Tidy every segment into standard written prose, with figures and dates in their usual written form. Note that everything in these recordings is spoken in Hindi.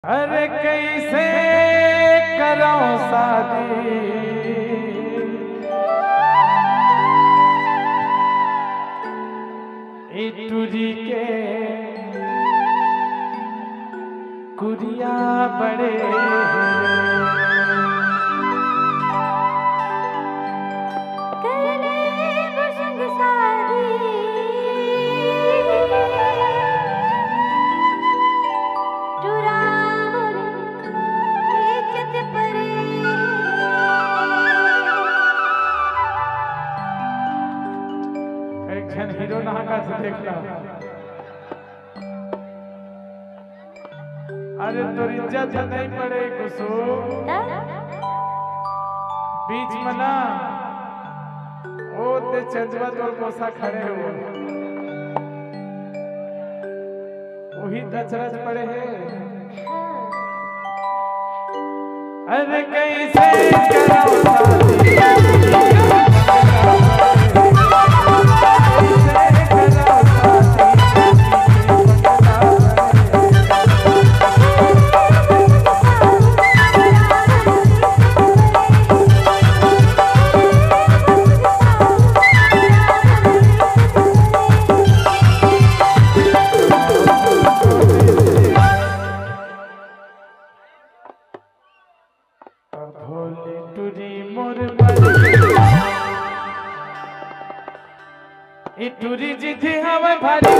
अरे कैसे करो शादी टूरी के कुरिया बड़े हीरो नहा से देखला। अरे तो इज्जत नहीं पड़े कुसो बीच में ना ओ ते चंदवा तोल कोसा खड़े हो वही दचरज पड़े हैं। अरे कैसे करो शादी टूरी जिथे हमें भारी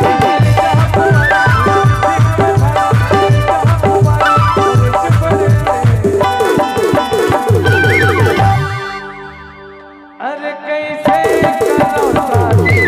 अरे कैसे करो शादी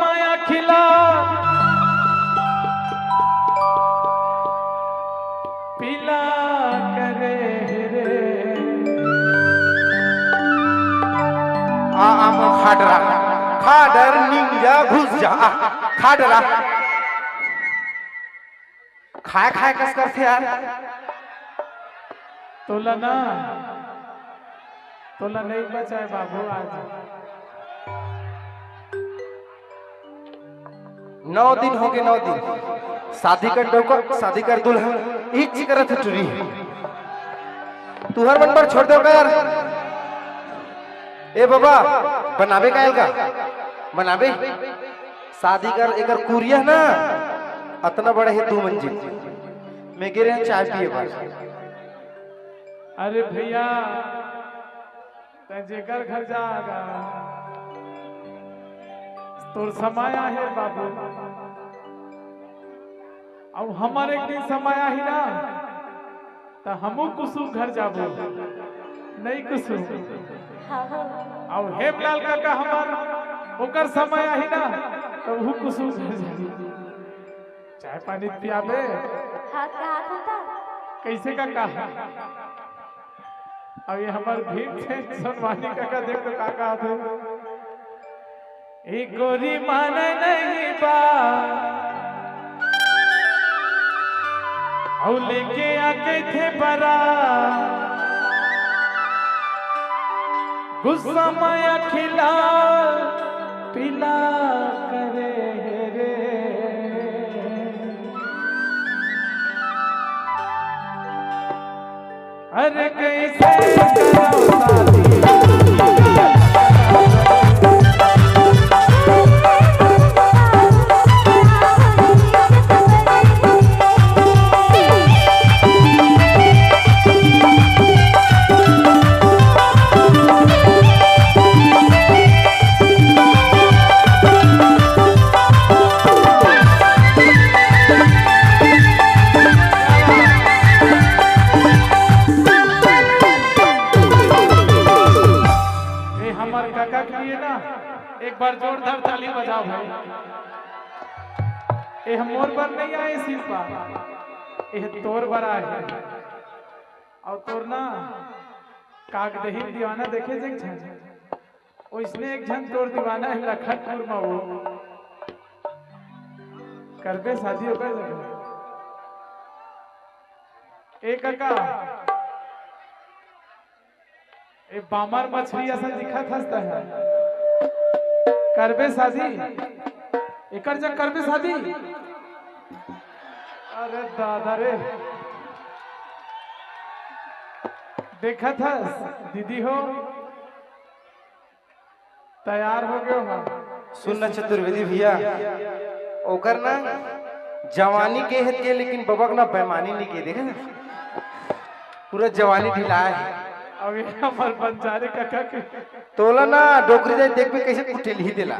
माया खिला पीला करे रे खाडरा खाडर निंजा घुस जा खाडरा खाए खाए कस करते यार तोला नहीं बचाए बाबू आज 9 दिन हो गए 9 दिन शादी कर डोको शादी कर दुल्हन इच करत टुरी तुहर मन पर छोड़ दो यार। ए बाबा बनाबे कायल का बनाबे शादी कर एकर कुरिया ना इतना बड़ा है 2 मंजिल मैं गिरे हैं चाय पिए बार। अरे भैया जेकर घर जाएगा तोर समाया है बाबू अब हमारे एक दिन समाया ही ना तो हमू कुसुम घर जाबो नहीं कुसुम अब हेमलाल काका हमार ओकर समाया ही ना तो वो कुसुम घर जाबो चाय पानी पियाबे कैसे काका अब ये हमार भीम से सोनवानी काका देख तो काका आते एक गोरी माने नहीं बा और लेके आके थे बरा गुस्सा माया खिला पिला करे रे अरे कैसे करो शादी लिए ना एक बार जोरदार ताली बजाओ भाई। ये हम मोर पर नहीं आए शिल्पा, ये तोर पर आए हैं। और तोर ना कागदही दीवाना देखे जे छन ओ इसने एक झन तोर दीवाना है लखनपुर में वो करबे शादी होकर जगह ए काका ए बामर मछली ऐसा दिखा था है करबे शादी एकर जग करबे शादी। अरे दादा रे देखा था दीदी हो तैयार हो गए हो। सुन चतुर्वेदी भैया ओकर ना जवानी के हत के लेकिन बबक ना बेमानी नहीं के देखे पूरा जवानी ढिलाए है। अभी हमार बंजारे काका के तोला ना डोकरी जाए देख पे कैसे कुटेल ही देला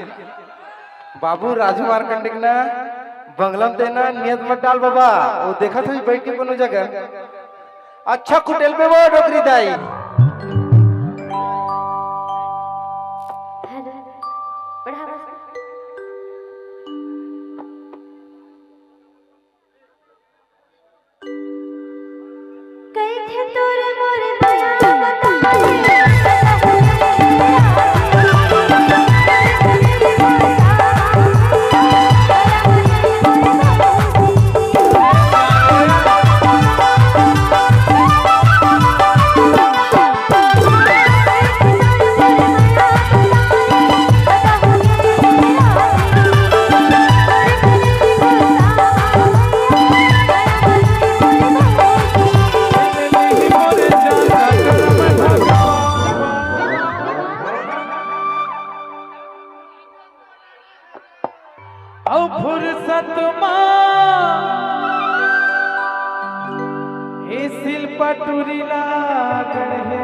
बाबू राजू मार्कंडे ना बंगलम देना नियत मत डाल बाबा वो देखा था बैठ के कोनो जगह अच्छा कुटेल पे वो डोकरी दाई। फुर्सत शिल्पा टूरी लागण है